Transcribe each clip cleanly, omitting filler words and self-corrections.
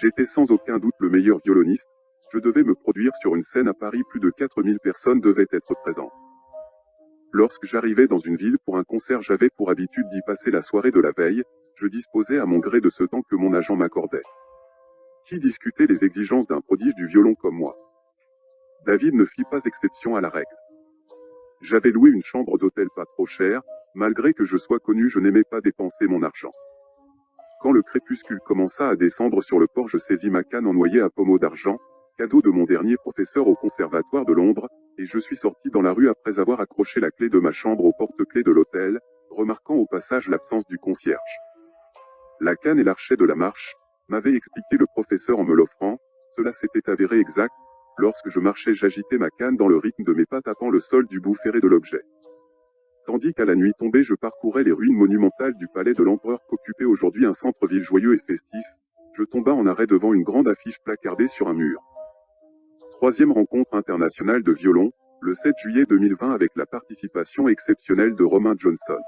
J'étais sans aucun doute le meilleur violoniste, je devais me produire sur une scène à Paris, plus de 4000 personnes devaient être présentes. Lorsque j'arrivais dans une ville pour un concert, j'avais pour habitude d'y passer la soirée de la veille, je disposais à mon gré de ce temps que mon agent m'accordait. Qui discutait les exigences d'un prodige du violon comme moi? David ne fit pas exception à la règle. J'avais loué une chambre d'hôtel pas trop chère, malgré que je sois connu, je n'aimais pas dépenser mon argent. Quand le crépuscule commença à descendre sur le port, je saisis ma canne en noyer à pommeau d'argent, cadeau de mon dernier professeur au Conservatoire de Londres, et je suis sorti dans la rue après avoir accroché la clé de ma chambre au porte-clés de l'hôtel, remarquant au passage l'absence du concierge. La canne et l'archet de la marche, m'avait expliqué le professeur en me l'offrant, cela s'était avéré exact, lorsque je marchais j'agitais ma canne dans le rythme de mes pas tapant le sol du bout ferré de l'objet. Tandis qu'à la nuit tombée je parcourais les ruines monumentales du palais de l'empereur qu'occupait aujourd'hui un centre-ville joyeux et festif, je tomba en arrêt devant une grande affiche placardée sur un mur. Troisième rencontre internationale de violon, le 7 juillet 2020 avec la participation exceptionnelle de Romain Johnson.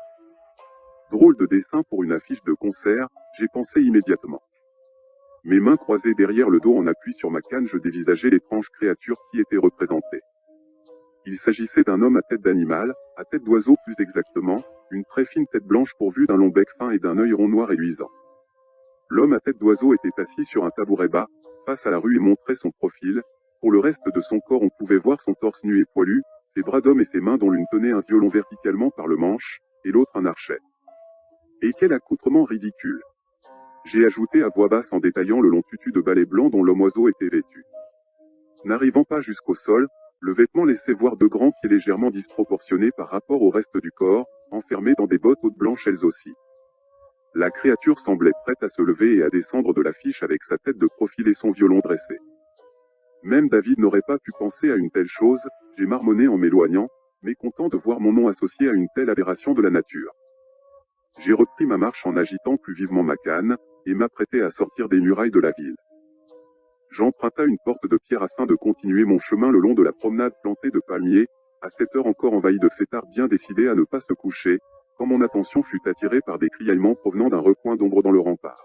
Drôle de dessin pour une affiche de concert, j'ai pensé immédiatement. Mes mains croisées derrière le dos en appui sur ma canne, je dévisageais l'étrange créature qui était représentée. Il s'agissait d'un homme à tête d'animal, à tête d'oiseau plus exactement, une très fine tête blanche pourvue d'un long bec fin et d'un œil rond noir et luisant. L'homme à tête d'oiseau était assis sur un tabouret bas, face à la rue et montrait son profil. Pour le reste de son corps on pouvait voir son torse nu et poilu, ses bras d'homme et ses mains dont l'une tenait un violon verticalement par le manche, et l'autre un archet. Et quel accoutrement ridicule! J'ai ajouté à voix basse en détaillant le long tutu de balai blanc dont l'homme-oiseau était vêtu. N'arrivant pas jusqu'au sol, le vêtement laissait voir deux grands pieds légèrement disproportionnés par rapport au reste du corps, enfermés dans des bottes hautes blanches elles aussi. La créature semblait prête à se lever et à descendre de l'affiche avec sa tête de profil et son violon dressé. Même David n'aurait pas pu penser à une telle chose, j'ai marmonné en m'éloignant, mécontent de voir mon nom associé à une telle aberration de la nature. J'ai repris ma marche en agitant plus vivement ma canne, et m'apprêtais à sortir des murailles de la ville. J'emprunta une porte de pierre afin de continuer mon chemin le long de la promenade plantée de palmiers, à cette heure encore envahie de fêtards bien décidés à ne pas se coucher, quand mon attention fut attirée par des criaillements provenant d'un recoin d'ombre dans le rempart.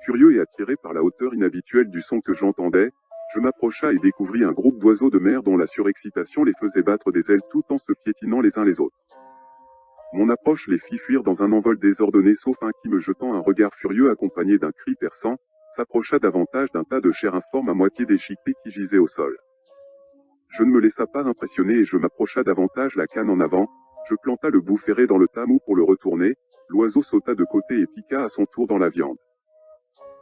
Curieux et attiré par la hauteur inhabituelle du son que j'entendais, je m'approcha et découvris un groupe d'oiseaux de mer dont la surexcitation les faisait battre des ailes tout en se piétinant les uns les autres. Mon approche les fit fuir dans un envol désordonné sauf un qui me jetant un regard furieux accompagné d'un cri perçant, s'approcha davantage d'un tas de chair informe à moitié déchiquetée qui gisait au sol. Je ne me laissa pas impressionner et je m'approcha davantage la canne en avant, je planta le bout ferré dans le tamis pour le retourner, l'oiseau sauta de côté et piqua à son tour dans la viande.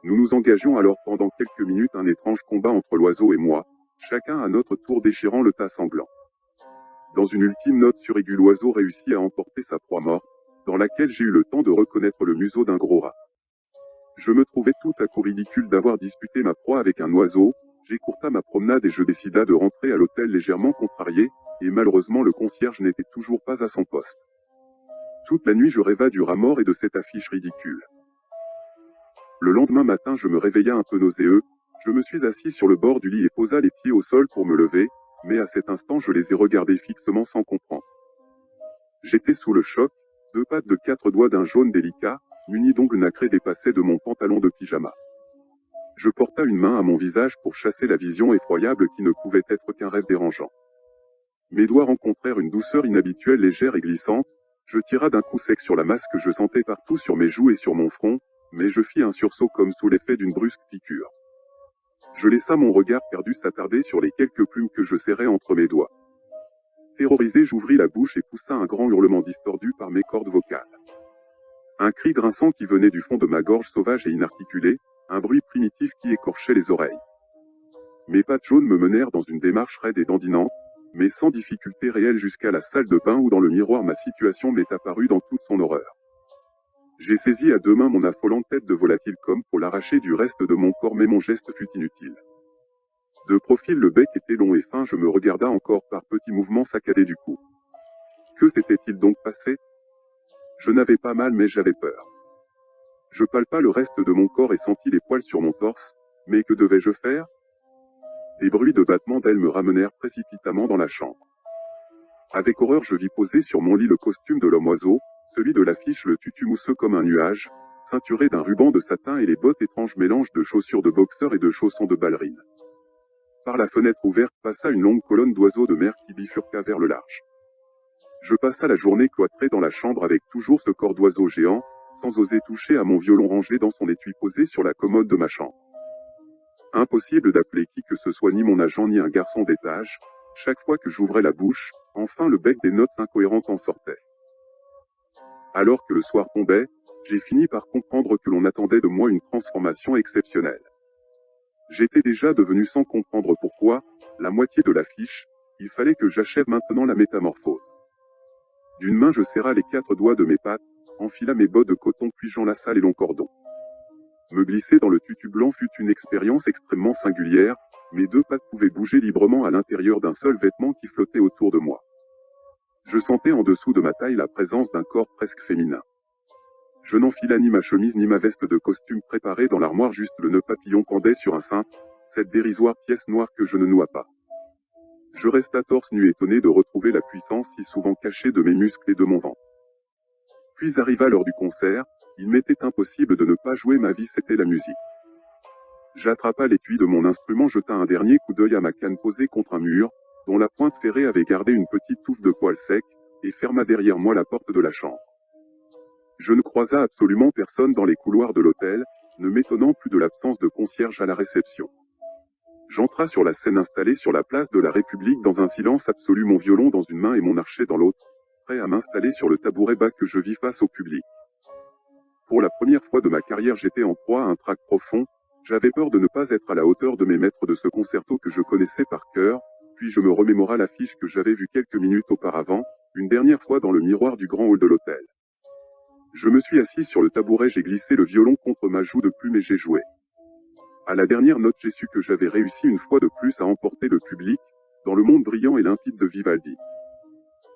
Nous nous engagions alors pendant quelques minutes un étrange combat entre l'oiseau et moi, chacun à notre tour déchirant le tas sanglant. Dans une ultime note suraiguë, l'oiseau réussit à emporter sa proie morte, dans laquelle j'ai eu le temps de reconnaître le museau d'un gros rat. Je me trouvais tout à coup ridicule d'avoir disputé ma proie avec un oiseau, j'écourta ma promenade et je décida de rentrer à l'hôtel légèrement contrarié, et malheureusement le concierge n'était toujours pas à son poste. Toute la nuit je rêva du rat mort et de cette affiche ridicule. Le lendemain matin je me réveilla un peu nauséeux, je me suis assis sur le bord du lit et posa les pieds au sol pour me lever, mais à cet instant je les ai regardés fixement sans comprendre. J'étais sous le choc, deux pattes de 4 doigts d'un jaune délicat, muni d'ongles nacrés dépassaient de mon pantalon de pyjama. Je porta une main à mon visage pour chasser la vision effroyable qui ne pouvait être qu'un rêve dérangeant. Mes doigts rencontrèrent une douceur inhabituelle, légère et glissante, je tira d'un coup sec sur la masse que je sentais partout sur mes joues et sur mon front, mais je fis un sursaut comme sous l'effet d'une brusque piqûre. Je laissa mon regard perdu s'attarder sur les quelques plumes que je serrais entre mes doigts. Terrorisé, j'ouvris la bouche et poussa un grand hurlement distordu par mes cordes vocales. Un cri grinçant qui venait du fond de ma gorge sauvage et inarticulée, un bruit primitif qui écorchait les oreilles. Mes pattes jaunes me menèrent dans une démarche raide et dandinante, mais sans difficulté réelle jusqu'à la salle de bain où dans le miroir ma situation m'est apparue dans toute son horreur. J'ai saisi à deux mains mon affolante tête de volatile comme pour l'arracher du reste de mon corps, mais mon geste fut inutile. De profil le bec était long et fin, je me regarda encore par petits mouvements saccadés du cou. Que s'était-il donc passé? Je n'avais pas mal mais j'avais peur. Je palpa le reste de mon corps et sentis les poils sur mon torse, mais que devais-je faire? Des bruits de battements d'ailes me ramenèrent précipitamment dans la chambre. Avec horreur je vis poser sur mon lit le costume de l'homme-oiseau, celui de l'affiche, le tutu mousseux comme un nuage, ceinturé d'un ruban de satin et les bottes étranges mélange de chaussures de boxeur et de chaussons de ballerine. Par la fenêtre ouverte passa une longue colonne d'oiseaux de mer qui bifurqua vers le large. Je passa la journée cloîtré dans la chambre avec toujours ce corps d'oiseau géant, sans oser toucher à mon violon rangé dans son étui posé sur la commode de ma chambre. Impossible d'appeler qui que ce soit, ni mon agent ni un garçon d'étage. Chaque fois que j'ouvrais la bouche, enfin le bec des notes incohérentes en sortait. Alors que le soir tombait, j'ai fini par comprendre que l'on attendait de moi une transformation exceptionnelle. J'étais déjà devenu, sans comprendre pourquoi, la moitié de l'affiche. Il fallait que j'achève maintenant la métamorphose. D'une main je serra les 4 doigts de mes pattes, enfila mes bottes de coton puis j'enlaça les longs cordons. Me glisser dans le tutu blanc fut une expérience extrêmement singulière. Mes 2 pattes pouvaient bouger librement à l'intérieur d'un seul vêtement qui flottait autour de moi. Je sentais en dessous de ma taille la présence d'un corps presque féminin. Je n'enfila ni ma chemise ni ma veste de costume préparée dans l'armoire, juste le nœud papillon pendait sur un cintre, cette dérisoire pièce noire que je ne noie pas. Je resta torse nu étonné de retrouver la puissance si souvent cachée de mes muscles et de mon ventre. Puis arriva l'heure du concert, il m'était impossible de ne pas jouer, ma vie c'était la musique. J'attrapa l'étui de mon instrument, jeta un dernier coup d'œil à ma canne posée contre un mur, dont la pointe ferrée avait gardé une petite touffe de poils secs, et ferma derrière moi la porte de la chambre. Je ne croisa absolument personne dans les couloirs de l'hôtel, ne m'étonnant plus de l'absence de concierge à la réception. J'entra sur la scène installée sur la place de la République dans un silence absolu, mon violon dans une main et mon archet dans l'autre, prêt à m'installer sur le tabouret bas que je vis face au public. Pour la première fois de ma carrière, j'étais en proie à un trac profond. J'avais peur de ne pas être à la hauteur de mes maîtres de ce concerto que je connaissais par cœur, puis je me remémora l'affiche que j'avais vue quelques minutes auparavant, une dernière fois dans le miroir du grand hall de l'hôtel. Je me suis assis sur le tabouret, j'ai glissé le violon contre ma joue de plume et j'ai joué. À la dernière note, j'ai su que j'avais réussi une fois de plus à emporter le public, dans le monde brillant et limpide de Vivaldi.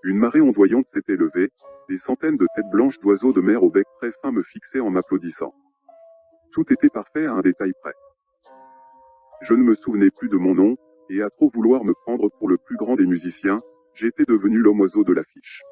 Une marée ondoyante s'était levée, des centaines de têtes blanches d'oiseaux de mer au bec très fin me fixaient en m'applaudissant. Tout était parfait à un détail près. Je ne me souvenais plus de mon nom, et à trop vouloir me prendre pour le plus grand des musiciens, j'étais devenu l'homme oiseau de l'affiche.